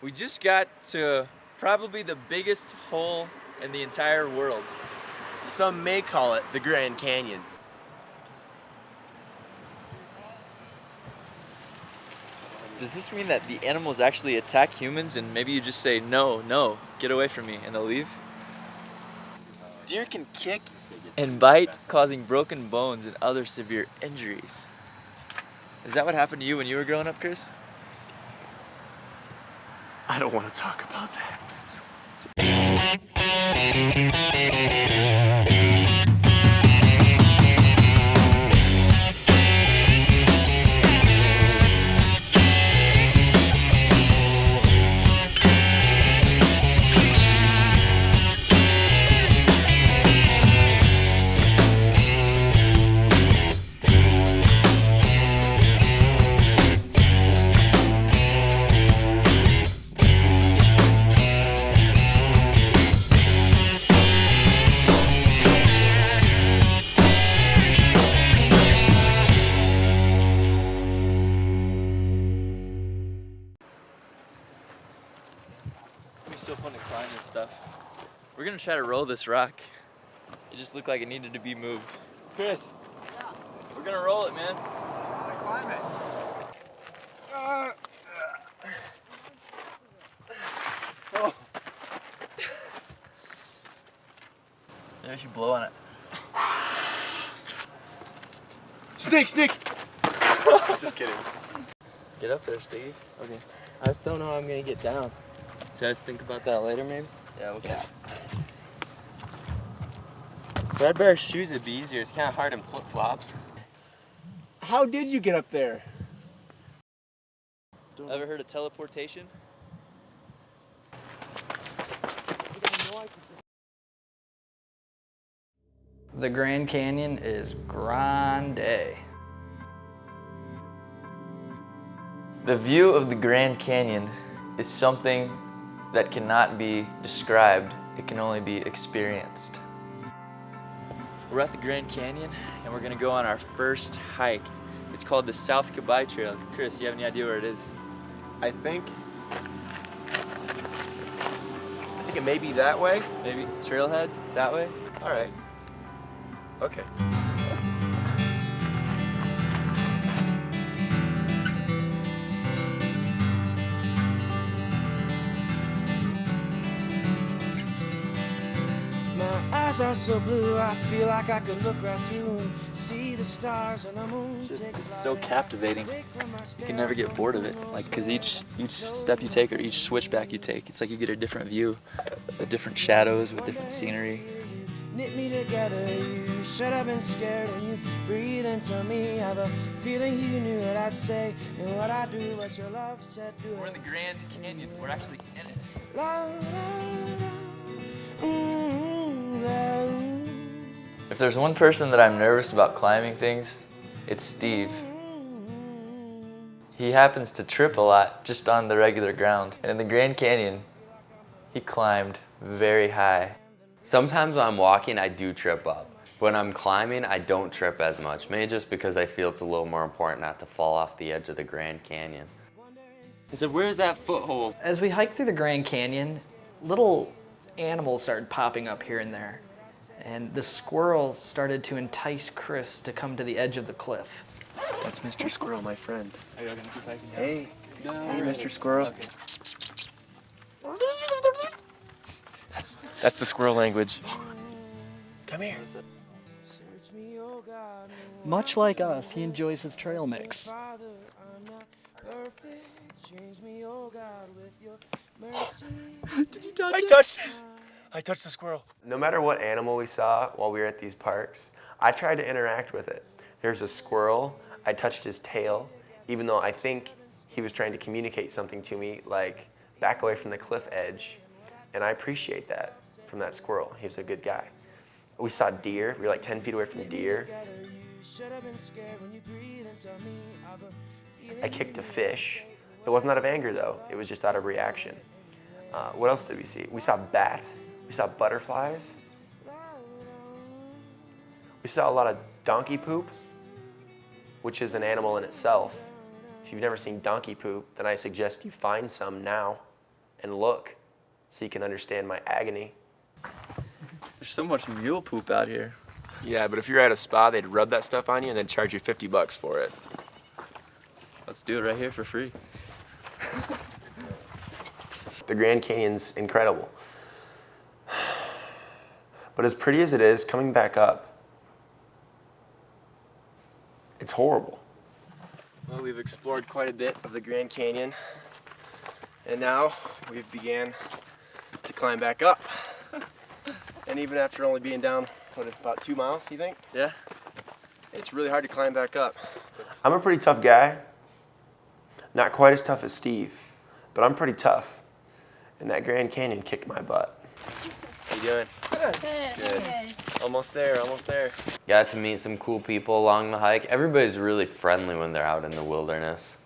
We just got to probably the biggest hole in the entire world. Some may call it the Grand Canyon. Does this mean that the animals actually attack humans and maybe you just say, no, no, get away from me, and they'll leave? Deer can kick and bite, causing broken bones and other severe injuries. Is that what happened to you when you were growing up, Chris? I don't want to talk about that. It'd be so fun to climb this stuff. We're gonna try to roll this rock. It just looked like it needed to be moved. Chris, Yeah. we're gonna roll it, man. How to climb it? Oh. Maybe if you blow on it. Snake, snake! Just kidding. Get up there, Steve. Okay. I just don't know how I'm gonna get down. Should I just think about that later, maybe? Yeah, okay. Red Bear shoes would be easier. It's kind of hard in flip-flops. How did you get up there? Ever heard of teleportation? The Grand Canyon is grande. The view of the Grand Canyon is something that cannot be described. It can only be experienced. We're at the Grand Canyon and we're gonna go on our first hike. It's called the South Kabai Trail. Chris, you have any idea where it is? I think it may be that way. Maybe trailhead that way? All right. Okay. My eyes are so blue, I feel like I could look right through and see the stars and the moon. It's so captivating. You can never get bored of it. Like, cause each step you take or each switchback you take, it's like you get a different view, with different shadows, with different scenery. Knit me together, you should have been scared when you breathe into me. I have a feeling you knew what I'd say and what I'd do, what your love said do it. We're in the Grand Canyon. We're actually in it. Love, love, love. If there's one person that I'm nervous about climbing things, it's Steve. He happens to trip a lot just on the regular ground. And in the Grand Canyon, he climbed very high. Sometimes when I'm walking, I do trip up. When I'm climbing, I don't trip as much. Maybe just because I feel it's a little more important not to fall off the edge of the Grand Canyon. I said, where's that foothold? As we hiked through the Grand Canyon, little animals started popping up here and there. And the squirrel started to entice Chris to come to the edge of the cliff. That's Mr. Squirrel, my friend. Are you gonna keep hiking? Hey. No. Hey, Mr. Squirrel. Okay. That's the squirrel language. Come here. Much like us, he enjoys his trail mix. Did you touch it? I touched the squirrel. No matter what animal we saw while we were at these parks, I tried to interact with it. There's a squirrel. I touched his tail, even though I think he was trying to communicate something to me, like back away from the cliff edge. And I appreciate that from that squirrel. He was a good guy. We saw deer. We were like 10 feet away from deer. I kicked a fish. It wasn't out of anger though. It was just out of reaction. What else did we see? We saw bats. We saw butterflies. We saw a lot of donkey poop, which is an animal in itself. If you've never seen donkey poop, then I suggest you find some now. and look so you can understand my agony. There's so much mule poop out here. Yeah, but if you're at a spa, they'd rub that stuff on you and then charge you $50 for it. Let's do it right here for free. The Grand Canyon's incredible. But as pretty as it is, coming back up, it's horrible. Well, we've explored quite a bit of the Grand Canyon, and now we've began to climb back up. And even after only being down, about 2 miles, you think? Yeah. It's really hard to climb back up. I'm a pretty tough guy. Not quite as tough as Steve, but I'm pretty tough. And that Grand Canyon kicked my butt. How you doing? Good. Almost there, almost there. Got to meet some cool people along the hike. Everybody's really friendly when they're out in the wilderness.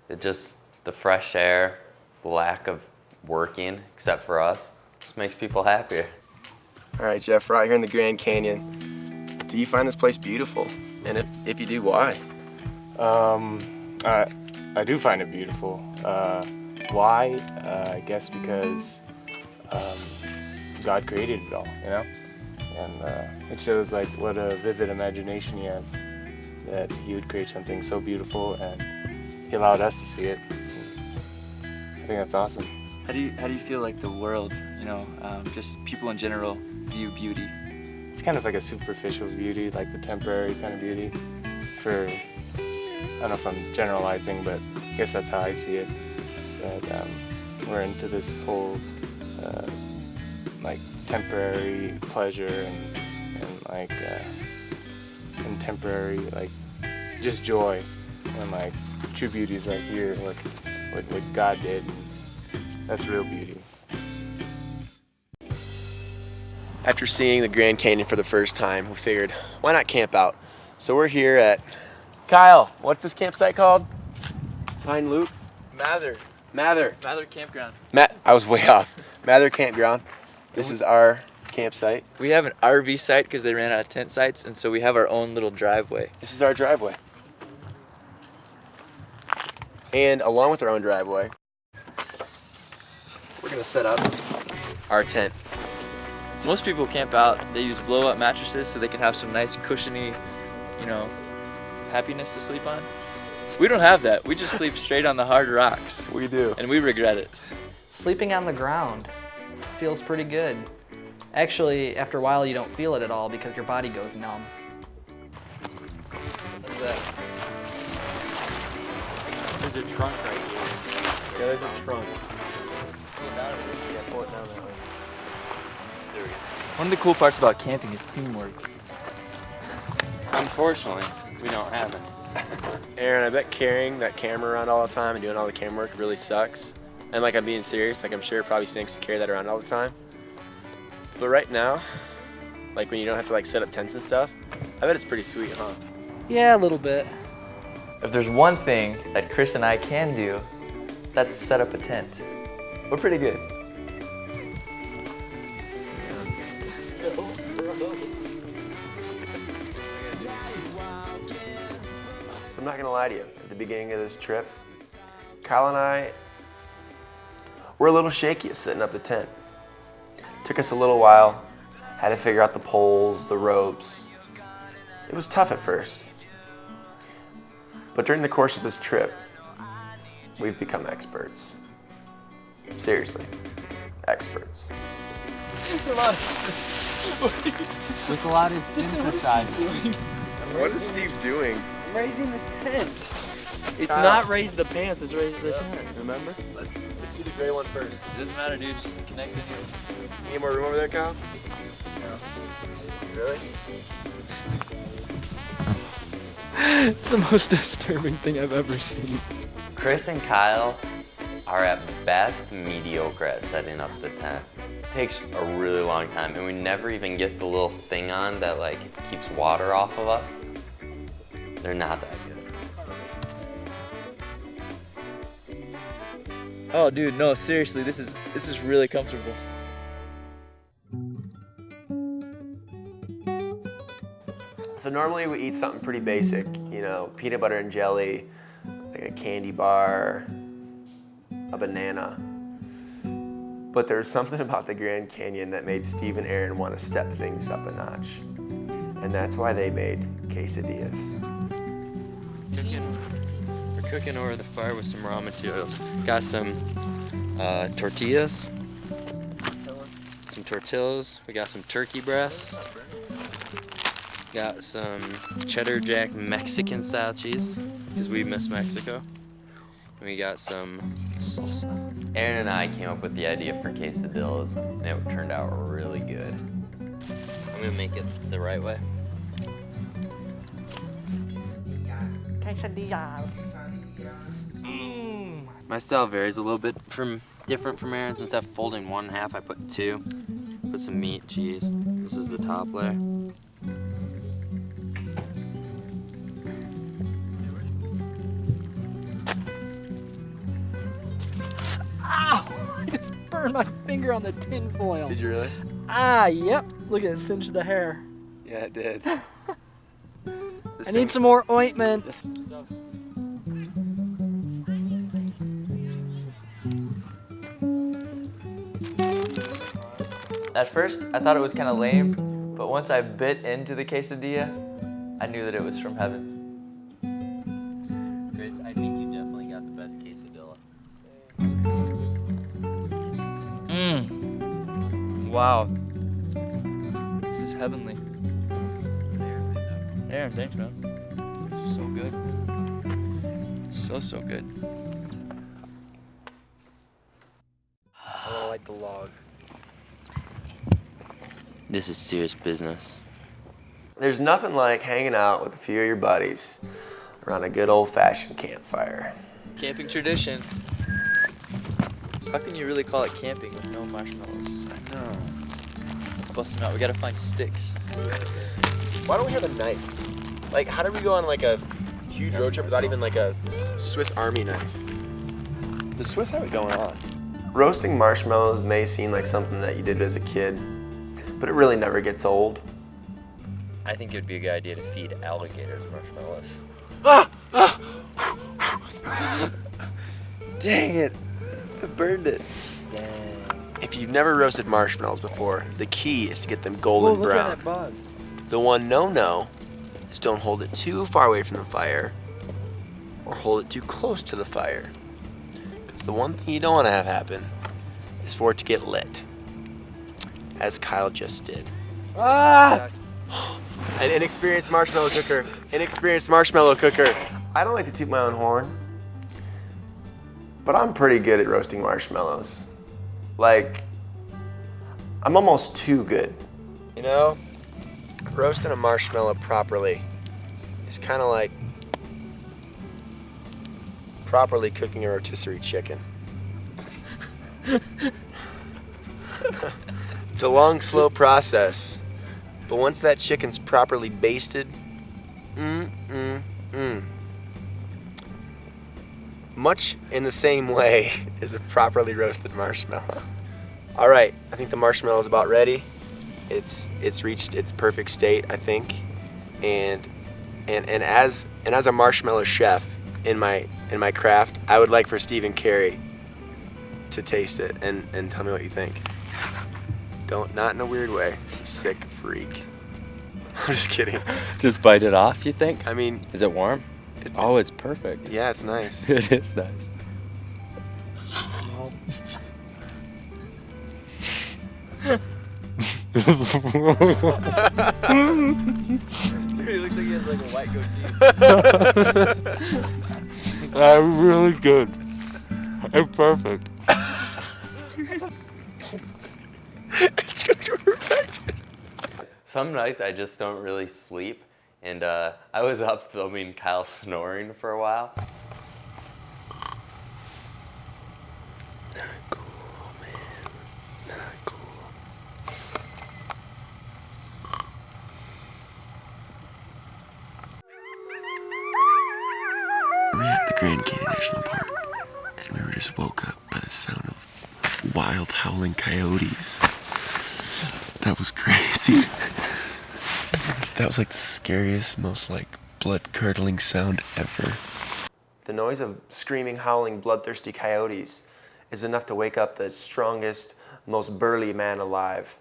It just, the fresh air, the lack of working, except for us, just makes people happier. All right, Jeff, we're out here in the Grand Canyon. Do you find this place beautiful? And if you do, why? I do find it beautiful. Why? I guess because God created it all, you know? And it shows like what a vivid imagination he has, that he would create something so beautiful and he allowed us to see it. I think that's awesome. How do you feel like the world, just people in general view beauty? It's kind of like a superficial beauty, like the temporary kind of beauty. I don't know if I'm generalizing, but I guess that's how I see it. So that we're into this whole like temporary pleasure and like contemporary like just joy, and like true beauty is right here, what God did. And that's real beauty. After seeing the Grand Canyon for the first time, we figured, why not camp out? So we're here at, Kyle, what's this campsite called? Pine Loop? Mather Campground. I was way off. Mather Campground. This is our campsite. We have an RV site because they ran out of tent sites, and so we have our own little driveway. This is our driveway. And along with our own driveway, we're gonna set up our tent. So most people camp out, they use blow-up mattresses so they can have some nice cushiony, happiness to sleep on. We don't have that. We just sleep straight on the hard rocks. We do. And we regret it. Sleeping on the ground feels pretty good. Actually, after a while you don't feel it at all because your body goes numb. What's that? There's a trunk right here. Yeah, there's a trunk. One of the cool parts about camping is teamwork. Unfortunately, we don't have it. Aaron, I bet carrying that camera around all the time and doing all the camera work really sucks. And like, I'm being serious, like I'm sure it probably stinks to carry that around all the time. But right now, like when you don't have to like set up tents and stuff, I bet it's pretty sweet, huh? Yeah, a little bit. If there's one thing that Chris and I can do, that's set up a tent. We're pretty good. So I'm not gonna lie to you, at the beginning of this trip, Kyle and I were a little shaky at setting up the tent. Took us a little while, had to figure out the poles, the ropes. It was tough at first. But during the course of this trip, we've become experts. Seriously, experts. With a lot of synthesizing. What is Steve doing? Raising the tent. It's not raise the pants, it's raise the tent, remember? Let's do the gray one first. It doesn't matter, dude, just connect in here. Any more room over there, Kyle? No. Really? It's the most disturbing thing I've ever seen. Chris and Kyle are at best mediocre at setting up the tent. It takes a really long time, and we never even get the little thing on that like keeps water off of us. They're not that good. Oh, dude, no, seriously, this is really comfortable. So normally we eat something pretty basic, peanut butter and jelly, like a candy bar, a banana. But there's something about the Grand Canyon that made Steve and Aaron want to step things up a notch. And that's why they made quesadillas. We're cooking over the fire with some raw materials. Got some tortillas. Some tortillas. We got some turkey breasts. Got some cheddar jack Mexican style cheese, because we miss Mexico. And we got some salsa. Aaron and I came up with the idea for quesadillas, and it turned out really good. I'm gonna make it the right way. My style varies a little bit different from Aaron's. Instead of folding one half, I put two. Put some meat, cheese. This is the top layer. Ow! I just burned my finger on the tin foil. Did you really? Ah, yep. Look at it, cinched the hair. Yeah, it did. I need some more ointment. At first, I thought it was kind of lame, but once I bit into the quesadilla, I knew that it was from heaven. Grace, I think you definitely got the best quesadilla. Wow. This is heavenly. Aaron, thanks, man. This is so good. So good. I don't like the log. This is serious business. There's nothing like hanging out with a few of your buddies around a good old-fashioned campfire. Camping tradition. How can you really call it camping with no marshmallows? I know. Let's bust them out. We gotta find sticks. Why don't we have a knife? Like, how did we go on like a huge road trip without even like a Swiss Army knife? The Swiss have it going on. Roasting marshmallows may seem like something that you did as a kid, but it really never gets old. I think it would be a good idea to feed alligators marshmallows. Dang it. I burned it. If you've never roasted marshmallows before, the key is to get them golden brown. Look at that bug. The one no-no is don't hold it too far away from the fire or hold it too close to the fire. Because the one thing you don't want to have happen is for it to get lit, as Kyle just did. Ah! An inexperienced marshmallow cooker. Inexperienced marshmallow cooker. I don't like to toot my own horn, but I'm pretty good at roasting marshmallows. Like, I'm almost too good. You know, roasting a marshmallow properly is kind of like properly cooking a rotisserie chicken. It's a long, slow process, but once that chicken's properly basted, much in the same way as a properly roasted marshmallow. All right, I think the marshmallow is about ready. It's reached its perfect state, I think, and as a marshmallow chef in my craft, I would like for Steve and Carrie to taste it and tell me what you think. Not in a weird way. Sick freak. I'm just kidding. Just bite it off, you think? I mean, Is it warm? Oh, it's perfect. yeah, it's nice. It is nice. He looks like he has like a white goatee. That's really good. It's perfect. It's going to perfection. Some nights I just don't really sleep, and I was up filming Kyle snoring for a while. Not cool, man. Not cool. We were at the Grand Canyon National Park, and we were just woke up by the sound of wild howling coyotes. That was crazy. That was like the scariest, most like blood-curdling sound ever. The noise of screaming, howling, bloodthirsty coyotes is enough to wake up the strongest, most burly man alive.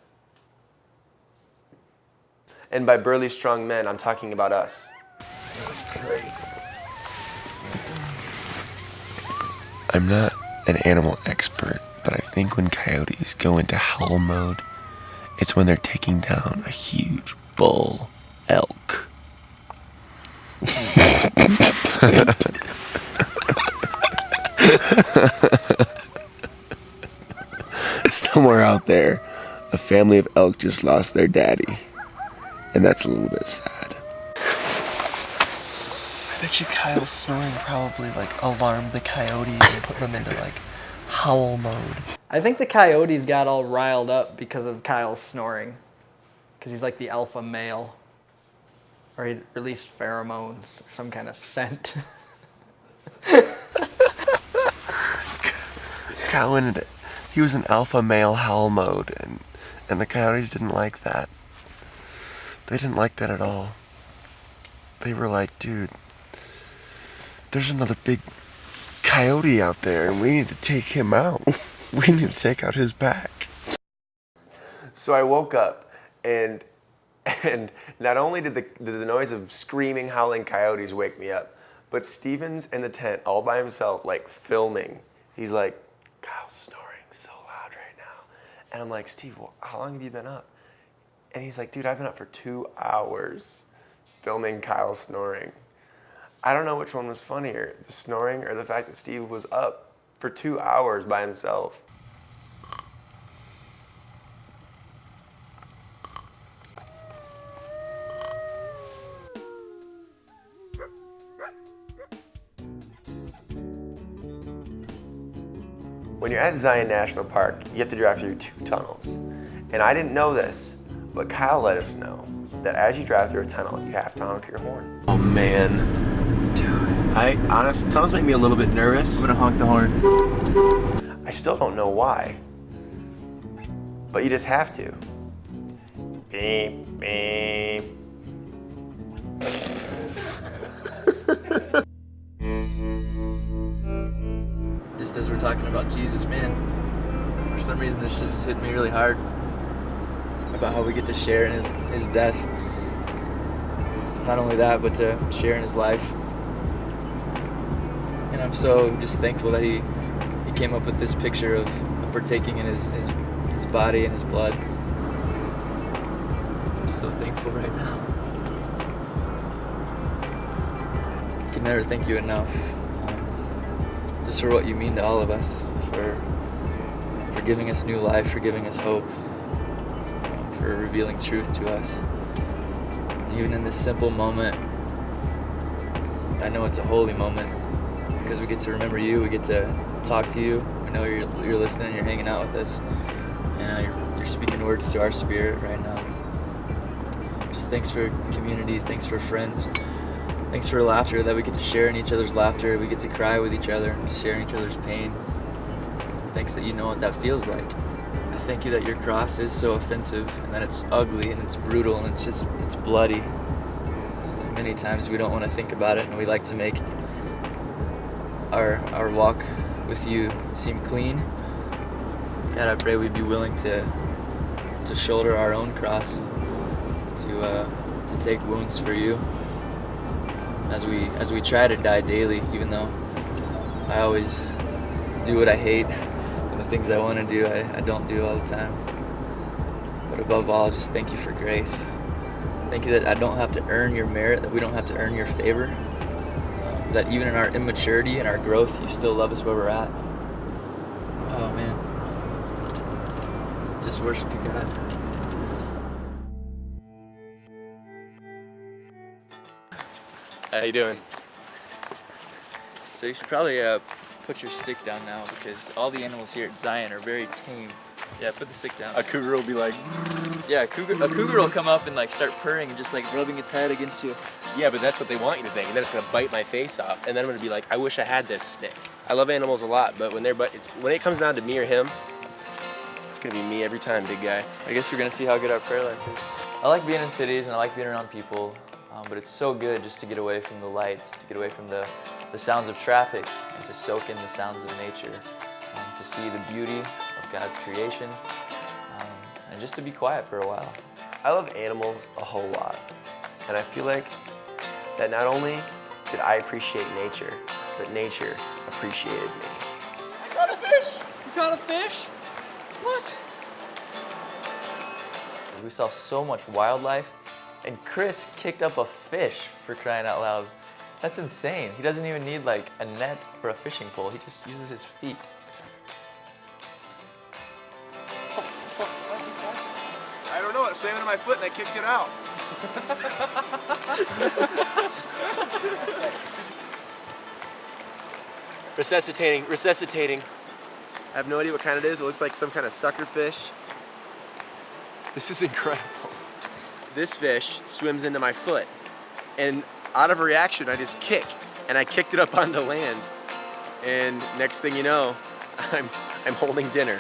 And by burly, strong men, I'm talking about us. I'm not an animal expert, but I think when coyotes go into howl mode, it's when they're taking down a huge bull elk. Somewhere out there, a family of elk just lost their daddy, and that's a little bit sad. I bet you Kyle's snoring probably like alarmed the coyotes and put them into like howl mode. I think the coyotes got all riled up because of Kyle's snoring. Because he's like the alpha male. Or he released pheromones or some kind of scent. Kyle went into, he was in alpha male howl mode, and the coyotes didn't like that. They didn't like that at all. They were like, dude, there's another big coyote out there, and we need to take him out. We need to take out his pack. So I woke up, and not only did the noise of screaming, howling coyotes wake me up, but Steven's in the tent all by himself, like filming. He's like, Kyle's snoring so loud right now. And I'm like, Steve, how long have you been up? And he's like, dude, I've been up for 2 hours filming Kyle snoring. I don't know which one was funnier, the snoring or the fact that Steve was up for 2 hours by himself. When you're at Zion National Park, you have to drive through 2 tunnels. And I didn't know this, but Kyle let us know that as you drive through a tunnel, you have to honk your horn. Oh man. Dude. Tunnels make me a little bit nervous. I'm gonna honk the horn. I still don't know why, but you just have to. Beep, beep. Just as we're talking about Jesus, man, for some reason this just hit me really hard about how we get to share in his death. Not only that, but to share in his life. And I'm so just thankful that he came up with this picture of partaking in his body and his blood. I'm so thankful right now. I can never thank you enough. Just for what you mean to all of us, for giving us new life, for giving us hope, for revealing truth to us. Even in this simple moment, I know it's a holy moment because we get to remember you, we get to talk to you. We know you're listening, you're hanging out with us, and you're speaking words to our spirit right now. Just thanks for community, thanks for friends. Thanks for laughter, that we get to share in each other's laughter. We get to cry with each other, to share in each other's pain. Thanks that you know what that feels like. I thank you that your cross is so offensive and that it's ugly and it's brutal and it's bloody. And many times we don't want to think about it and we like to make our walk with you seem clean. God, I pray we'd be willing to shoulder our own cross, to take wounds for you. As we try to die daily, even though I always do what I hate and the things I want to do, I don't do all the time. But above all, just thank you for grace. Thank you that I don't have to earn your merit, that we don't have to earn your favor, that even in our immaturity and our growth, you still love us where we're at. Oh man, just worship you, God. How you doing? So you should probably put your stick down now because all the animals here at Zion are very tame. Yeah, put the stick down. A cougar will be like, yeah, a cougar will come up and like start purring and just like rubbing its head against you. yeah, but that's what they want you to think, and then it's gonna bite my face off, and then I'm gonna be like, I wish I had this stick. I love animals a lot, but when it comes down to me or him, it's gonna be me every time, big guy. I guess we're gonna see how good our prayer life is. I like being in cities and I like being around people, but it's so good just to get away from the lights, to get away from the sounds of traffic, and to soak in the sounds of nature. to see the beauty of God's creation, and just to be quiet for a while. I love animals a whole lot, and I feel like that not only did I appreciate nature, but nature appreciated me. I caught a fish! You caught a fish? What? We saw so much wildlife, and Chris kicked up a fish, for crying out loud. That's insane. He doesn't even need like a net or a fishing pole. He just uses his feet. I don't know, it swam into my foot and I kicked it out. Resuscitating. I have no idea what kind it is. It looks like some kind of sucker fish. This is incredible. This fish swims into my foot, and out of a reaction, I just kick, and I kicked it up onto land. And next thing you know, I'm holding dinner.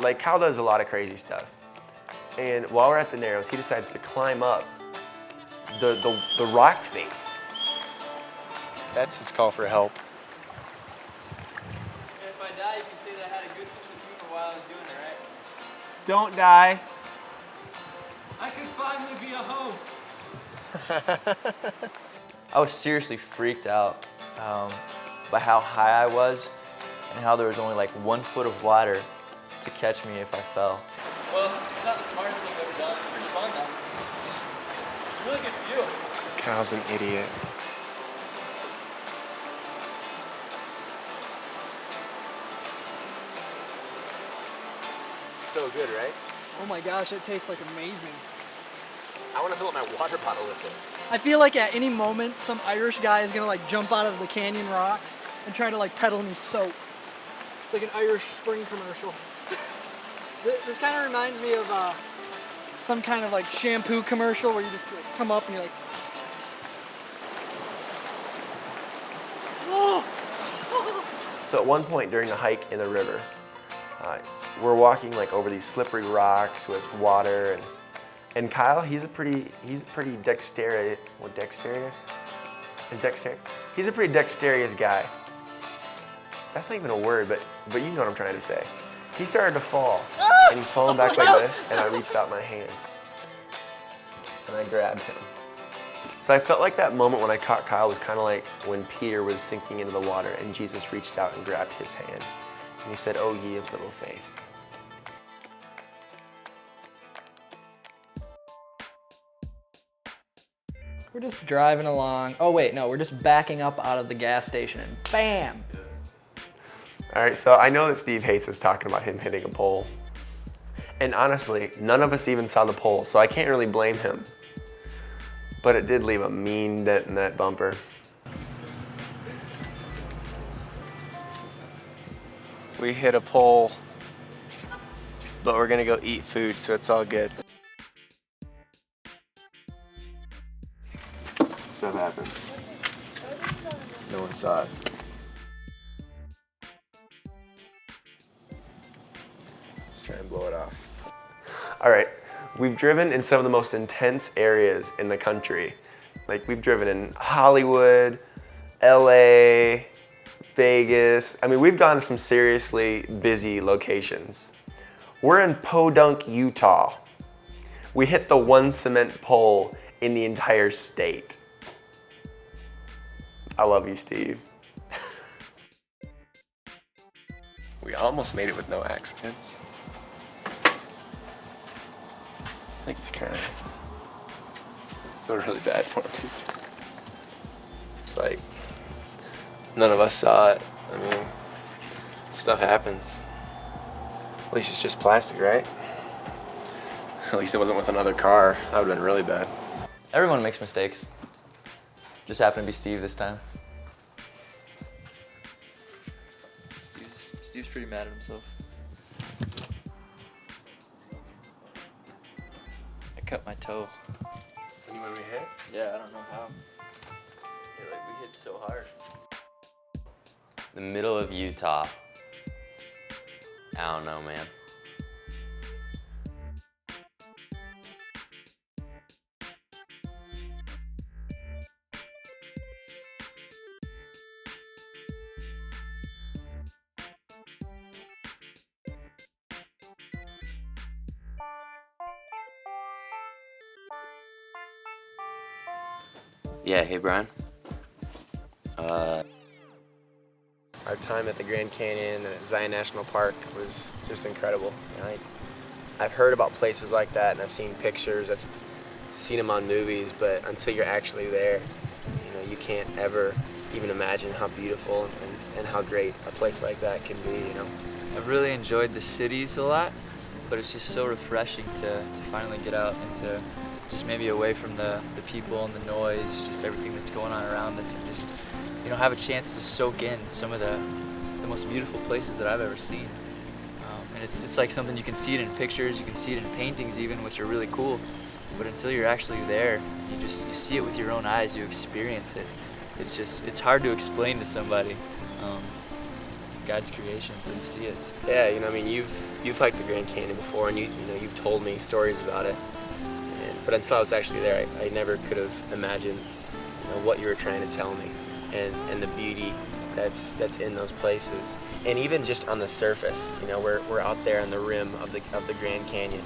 Like, Kyle does a lot of crazy stuff. And while we're at the Narrows, he decides to climb up the rock face. That's his call for help. If I die, you can say that I had a good sense of humor while I was doing it, right? Don't die. I could finally be a host. I was seriously freaked out by how high I was and how there was only like 1 foot of water to catch me if I fell. Well, it's not the smartest thing I've ever done. It's pretty fun though. Really good view. Kyle's an idiot. So good, right? Oh my gosh, it tastes like amazing. I want to fill up my water bottle with it. I feel like at any moment, some Irish guy is gonna like jump out of the canyon rocks and try to like peddle me soap. It's like an Irish Spring commercial. This kind of reminds me of some kind of like shampoo commercial where you just like, come up and you're like, So at one point during the hike in the river, we're walking like over these slippery rocks with water, and Kyle, he's a pretty dexterous. What, dexterous? Is dexterous? He's a pretty dexterous guy. That's not even a word, but you know what I'm trying to say. He started to fall, and he's falling back like this, and I reached out my hand, and I grabbed him. So I felt like that moment when I caught Kyle was kind of like when Peter was sinking into the water, and Jesus reached out and grabbed his hand, and he said, "Oh, ye of little faith." we're just driving along. Oh wait, no, we're just backing up out of the gas station and bam! All right, so I know that Steve hates us talking about him hitting a pole. And honestly, none of us even saw the pole, so I can't really blame him. But it did leave a mean dent in that bumper. We hit a pole, but we're gonna go eat food, so it's all good. Stuff happened. No one saw it. Let's try and blow it off. All right, we've driven in some of the most intense areas in the country. Like, we've driven in Hollywood, LA, Vegas. I mean, we've gone to some seriously busy locations. We're in Podunk, Utah. We hit the one cement pole in the entire state. I love you, Steve. We almost made it with no accidents. I think he's crying. I feel really bad for him. It's like, none of us saw it. I mean, stuff happens. At least it's just plastic, right? At least it wasn't with another car. That would have been really bad. Everyone makes mistakes. Just happened to be Steve this time. Steve's pretty mad at himself. I cut my toe. When we hit? Yeah, I don't know how. Yeah, like we hit so hard. The middle of Utah. I don't know, man. Yeah, hey Brian. Our time at the Grand Canyon and at Zion National Park was just incredible. You know, I've heard about places like that, and I've seen pictures, I've seen them on movies, but until you're actually there, you know, you can't ever even imagine how beautiful and how great a place like that can be, you know. I've really enjoyed the cities a lot, but it's just so refreshing to finally get out and to just maybe away from the people and the noise, just everything that's going on around us, and just, you know, have a chance to soak in some of the most beautiful places that I've ever seen. And it's like something you can see it in pictures, you can see it in paintings even, which are really cool, but until you're actually there, you see it with your own eyes, you experience it. It's hard to explain to somebody God's creation until you see it. Yeah, you know, I mean, you've hiked the Grand Canyon before, and you know, you've told me stories about it. But until I was actually there, I never could have imagined, you know, what you were trying to tell me, and the beauty that's in those places. And even just on the surface, you know, we're out there on the rim of the Grand Canyon,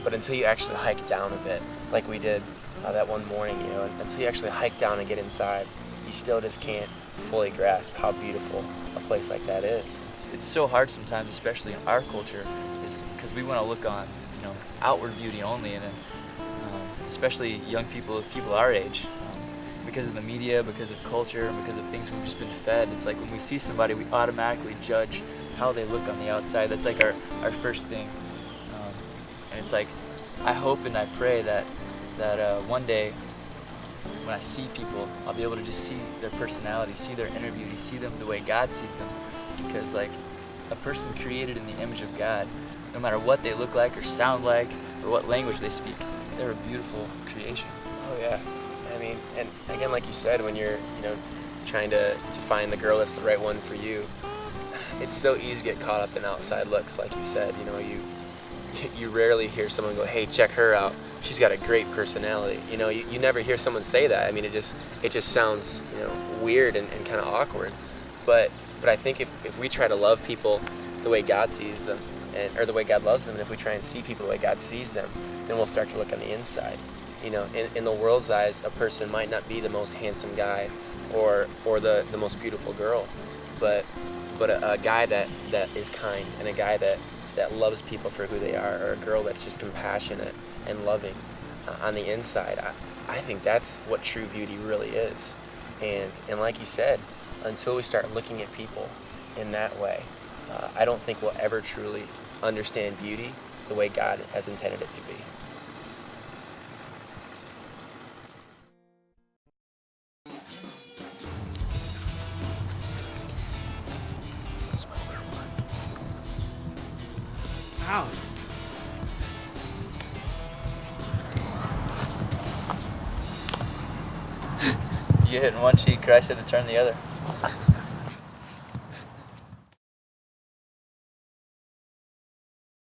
but until you actually hike down a bit, like we did that one morning, you know, until you actually hike down and get inside, you still just can't fully grasp how beautiful a place like that is. It's so hard sometimes, especially in our culture, is because we want to look on, you know, outward beauty only, and especially young people our age, because of the media, because of culture, and because of things we've just been fed. It's like when we see somebody, we automatically judge how they look on the outside. That's like our first thing. And it's like, I hope and I pray that one day when I see people, I'll be able to just see their personality, see their inner beauty, see them the way God sees them. Because like a person created in the image of God, no matter what they look like or sound like or what language they speak, they're a beautiful creation. Oh yeah. I mean, and again, like you said, when you're, you know, trying to find the girl that's the right one for you, it's so easy to get caught up in outside looks, like you said. You know, you rarely hear someone go, hey, check her out, she's got a great personality. You know, you never hear someone say that. I mean, it just sounds, you know, weird and kind of awkward. But I think if we try to love people the way God sees them, or the way God loves them, and if we try and see people the way God sees them, then we'll start to look on the inside. You know, in the world's eyes, a person might not be the most handsome guy or the most beautiful girl, but a guy that is kind, and a guy that loves people for who they are, or a girl that's just compassionate and loving on the inside, I think that's what true beauty really is. And like you said, until we start looking at people in that way, I don't think we'll ever truly understand beauty the way God has intended it to be. Ow. You hit in one cheek, Christ had to turn the other.